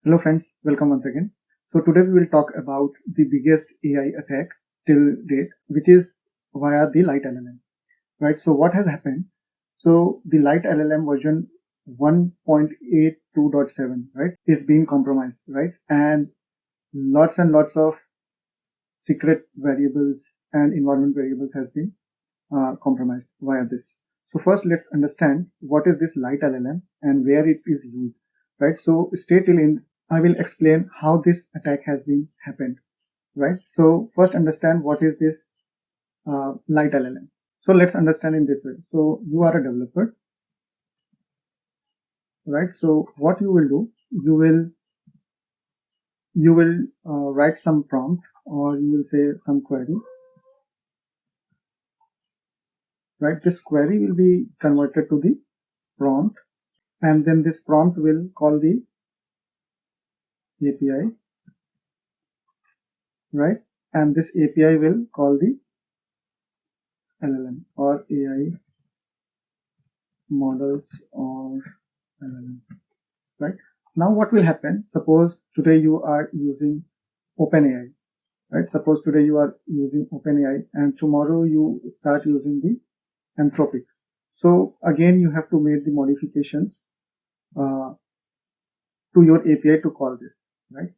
Hello friends, welcome once again. So today we will talk about the biggest AI attack till date, which is via the LiteLLM, right? So what has happened? So the LiteLLM version 1.82.7, right, is being compromised, right? And lots of secret variables and environment variables has been compromised via this. So first let's understand what is this LiteLLM and where it is used, right? So stay till end. I will explain how this attack has been happened, right? So first understand what is this LiteLLM. So let's understand in this way. So you are a developer, right? So what you will do, you will write some prompt, or you will say some query, right? This query will be converted to the prompt, and then this prompt will call the API, right? And this API will call the LLM or AI models or LLM, right? Now what will happen? Suppose today you are using OpenAI, right? Suppose today you are using OpenAI and tomorrow you start using the Anthropic. So again you have to make the modifications to your API to call this, right?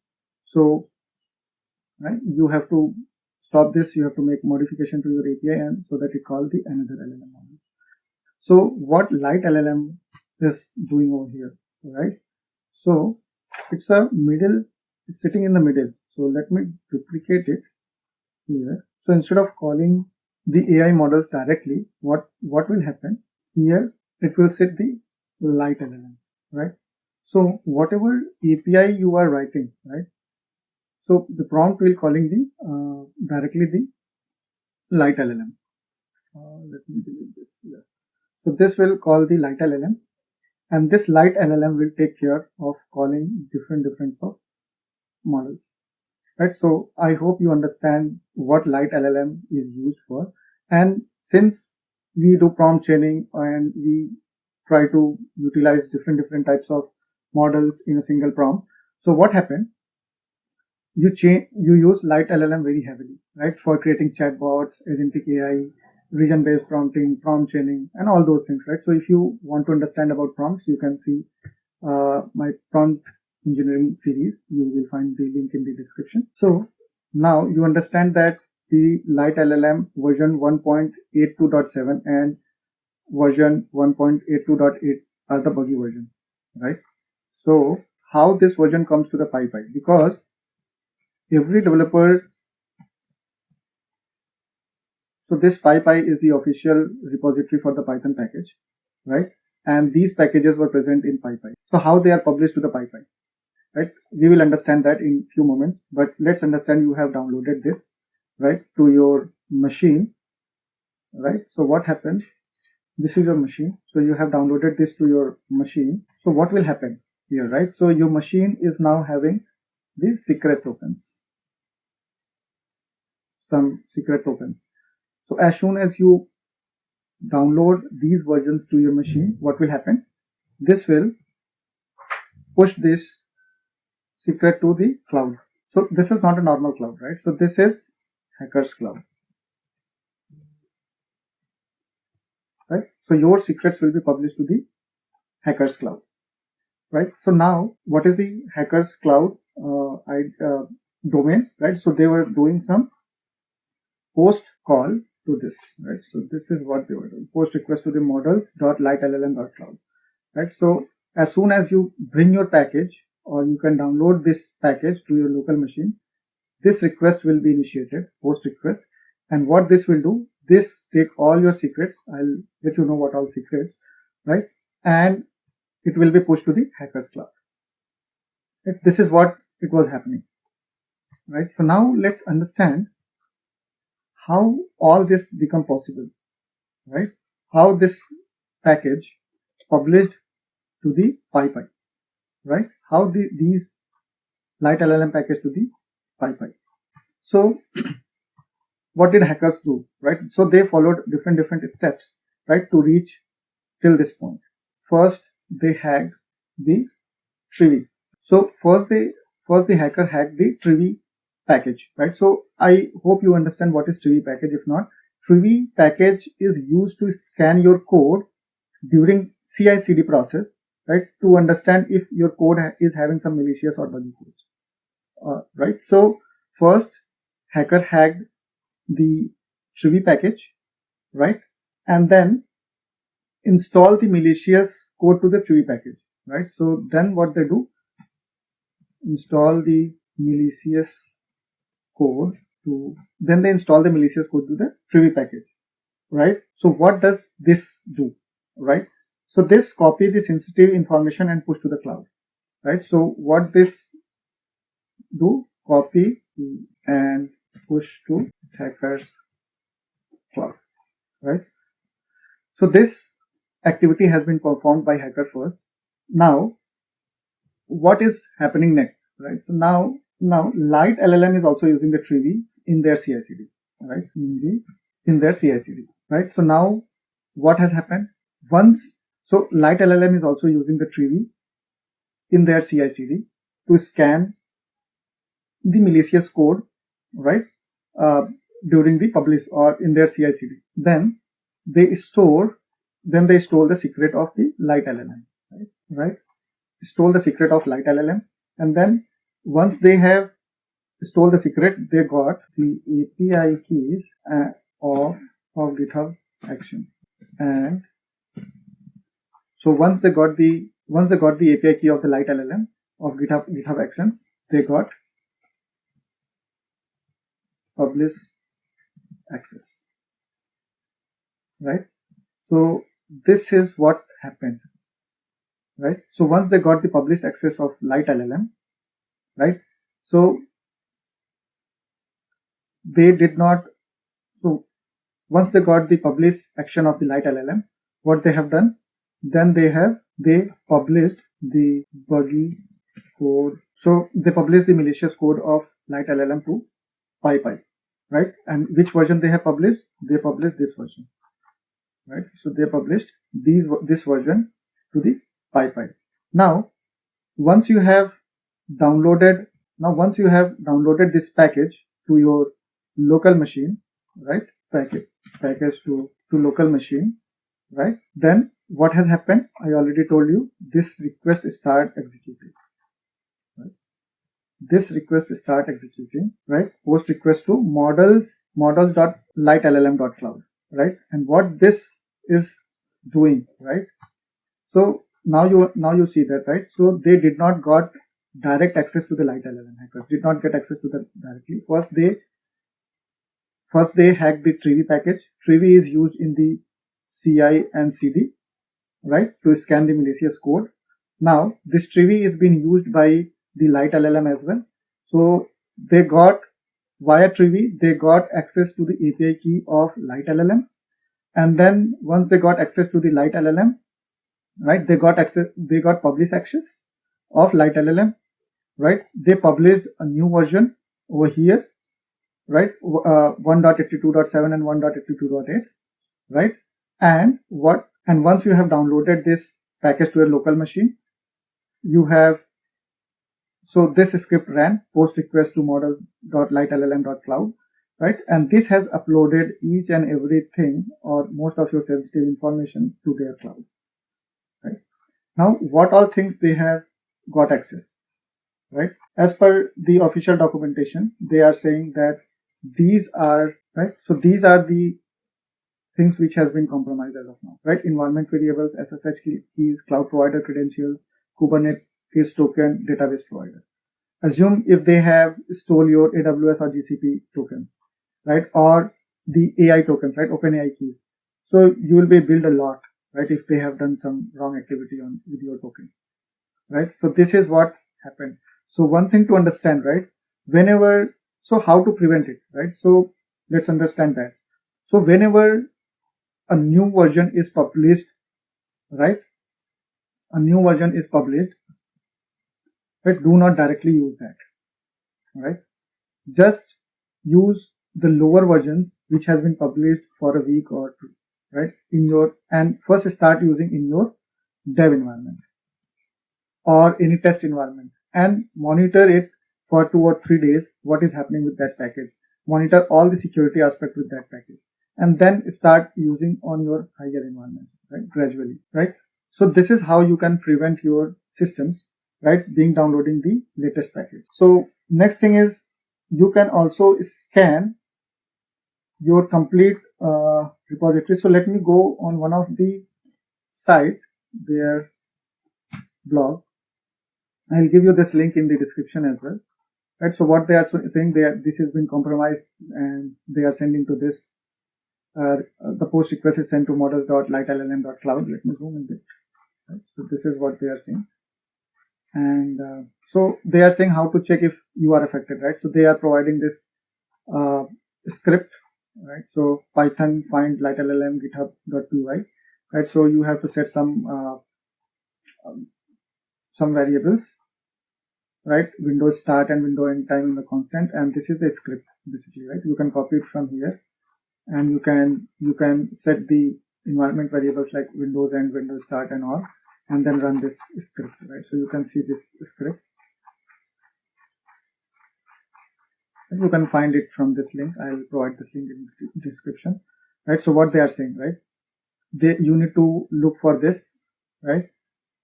So right, you have to stop this, you have to make modification to your API and so that it calls the another LLM model. So what LiteLLM is doing over here, right? So it's a middle, it's sitting in the middle. So let me duplicate it here. So instead of calling the AI models directly, what will happen here? It will sit the LiteLLM, right? So whatever API you are writing, right? So the prompt will calling the directly the LiteLLM. Let me delete this here. So this will call the LiteLLM, and this LiteLLM will take care of calling different of models, right? So I hope you understand what LiteLLM is used for. And since we do prompt chaining and we try to utilize different types of models in a single prompt, so what happened? You use LiteLLM very heavily, right, for creating chatbots, agentic AI, region-based prompting, prompt chaining, and all those things, right? So if you want to understand about prompts, you can see my prompt engineering series. You will find the link in the description. So now you understand that the LiteLLM version 1.82.7 and version 1.82.8 are the buggy version, right? So how this version comes to the PyPI? Because every developer, so this PyPI is the official repository for the Python package, right? And these packages were present in PyPI. So how they are published to the PyPI, right? We will understand that in few moments, but let's understand you have downloaded this, right, to your machine, right? So what happens? This is your machine. So you have downloaded this to your machine. So what will happen here, right? So your machine is now having the secret tokens, some secret tokens. So as soon as you download these versions to your machine, what will happen? This will push this secret to the cloud. So this is not a normal cloud, right? So this is hacker's cloud, right? So your secrets will be published to the hacker's cloud, right? So now what is the hacker's cloud domain, right? So they were doing some post call to this, right? So this is what they were doing: post request to the models.litellm.cloud, right? So as soon as you bring your package, or you can download this package to your local machine, this request will be initiated, post request. And what this will do, this take all your secrets. I'll let you know what all secrets, right? And it will be pushed to the hacker's cloud. This is what it was happening, right? So now let's understand how all this become possible, right? How this package published to the PyPI, right? How these LiteLLM package to the PyPI. So what did hackers do, right? So they followed different steps, right, to reach till this point. First, they hacked the Trivy. So first the hacker hacked the Trivy package, right? So I hope you understand what is Trivy package. If not, Trivy package is used to scan your code during CI/CD process, right, to understand if your code is having some malicious or buggy codes, right? So first, hacker hacked the Trivy package, right, and then install the malicious code to the Trivy package, right? So then what they do, install the malicious code to, then they install the malicious code to the Trivy package, right? So what does this do, right? So this copy the sensitive information and push to the cloud, right? So what this do, copy and push to hacker's cloud, right? So this activity has been performed by hacker first. Now what is happening next, right? So now LiteLLM is also using the Trivy in their CI/CD, right? In their CI/CD, right? So now what has happened? So LiteLLM is also using the Trivy in their CI/CD to scan the malicious code, right? During the publish or in their CI/CD. Then they stole the secret of the LiteLLM, right? Stole the secret of LiteLLM, and then once they have stole the secret, they got the API keys of GitHub Action. And so once they got the API key of the LiteLLM of GitHub Actions, they got publish access, right? So this is what happened, right? So once they got the publish access of LiteLLM, right? So they did not. So once they got the publish action of the LiteLLM, what they have done, then they published the buggy code. So they published the malicious code of LiteLLM to PyPI, right? And which version they have published? They published this version, right? So they published this version to the PyPI. Now once you have downloaded this package to your local machine, right? Package to local machine, right? Then what has happened? I already told you, this request start executing, right? This request start executing, right? Post request to models.litellm.cloud, right? And what this is doing, right? So now you see that, right? So they did not got direct access to the LiteLLM. Hackers did not get access to that directly. First they hacked the Trivy package. Trivy is used in the CI and CD, right, to scan the malicious code. Now this Trivy is being used by the LiteLLM as well. So they got, via Trivy, they got access to the API key of LiteLLM, and then once they got access to the LiteLLM, right, they got publish access of LiteLLM, right? They published a new version over here, right? 1.82.7 and 1.82.8, right? And once you have downloaded this package to your local machine, you have, so this script ran post request to model.litellm.cloud, right? And this has uploaded each and everything or most of your sensitive information to their cloud, right? Now what all things they have got access, right? As per the official documentation, they are saying that these are, right? So these are the things which has been compromised as of now, right? Environment variables, SSH keys, cloud provider credentials, Kubernetes token, database provider. Assume if they have stole your AWS or GCP tokens, right? Or the AI tokens, right? OpenAI keys. So you will be billed a lot, right? If they have done some wrong activity with your token, right? So this is what happened. So one thing to understand, right? So how to prevent it, right? So let's understand that. So whenever a new version is published, right? A new version is published, right? Do not directly use that, right? Just use the lower versions which has been published for a week or two, right? And first start using in your dev environment or any test environment, and monitor it for 2 or 3 days, what is happening with that package. Monitor all the security aspect with that package, and then start using on your higher environment, right, gradually, right? So this is how you can prevent your systems, right, being downloading the latest package. So next thing is you can also scan your complete repository. So let me go on one of the site, their blog. I'll give you this link in the description as well. Right, so what they are saying, this has been compromised, and they are sending to this. The post request is sent to models.litellm.cloud. Let me zoom in bit. Right, so this is what they are saying, and so they are saying how to check if you are affected. Right, so they are providing this script. Right, so Python find LiteLLM GitHub.py. Right, so you have to set some variables. Right, Windows start and window end time in the constant, and this is the script basically. Right, you can copy it from here, and you can set the environment variables like Windows end, Windows start, and all, and then run this script. Right, so you can see this script, and you can find it from this link. I will provide this link in the description. Right, so what they are saying, right, you need to look for this, right,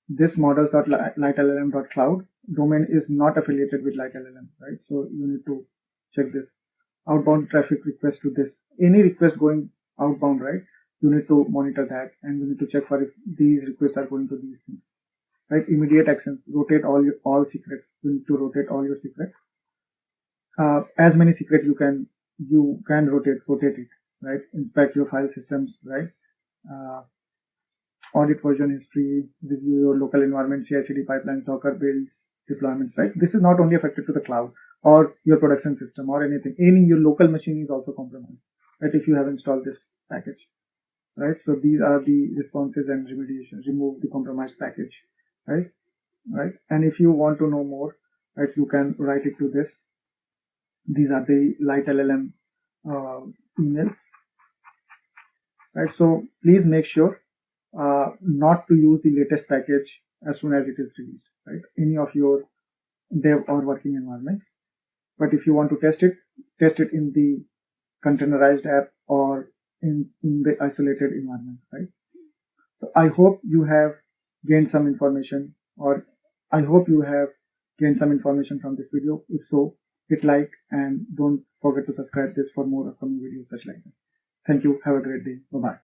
this models.litellm.cloud domain is not affiliated with LiteLLM, right? So you need to check this. Outbound traffic request to this. Any request going outbound, right? You need to monitor that, and you need to check for if these requests are going to these things, right? Immediate actions. Rotate all secrets. You need to rotate all your secrets. As many secrets you can rotate it, right? Inspect your file systems, right? Audit version history, review your local environment, CI/CD pipelines, Docker builds, deployments, right? This is not only affected to the cloud or your production system or anything. Any your local machine is also compromised, right? If you have installed this package, right? So these are the responses and remediation. Remove the compromised package, right? Right. And if you want to know more, right, you can write it to this. These are the LiteLLM emails, right? So please make sure not to use the latest package as soon as it is released, right? Any of your dev or working environments. But if you want to test it in the containerized app or in the isolated environment, right? So I hope you have gained some information, or I hope you have gained some information from this video. If so, hit like and don't forget to subscribe this for more upcoming videos such like that. Thank you. Have a great day. Bye-bye.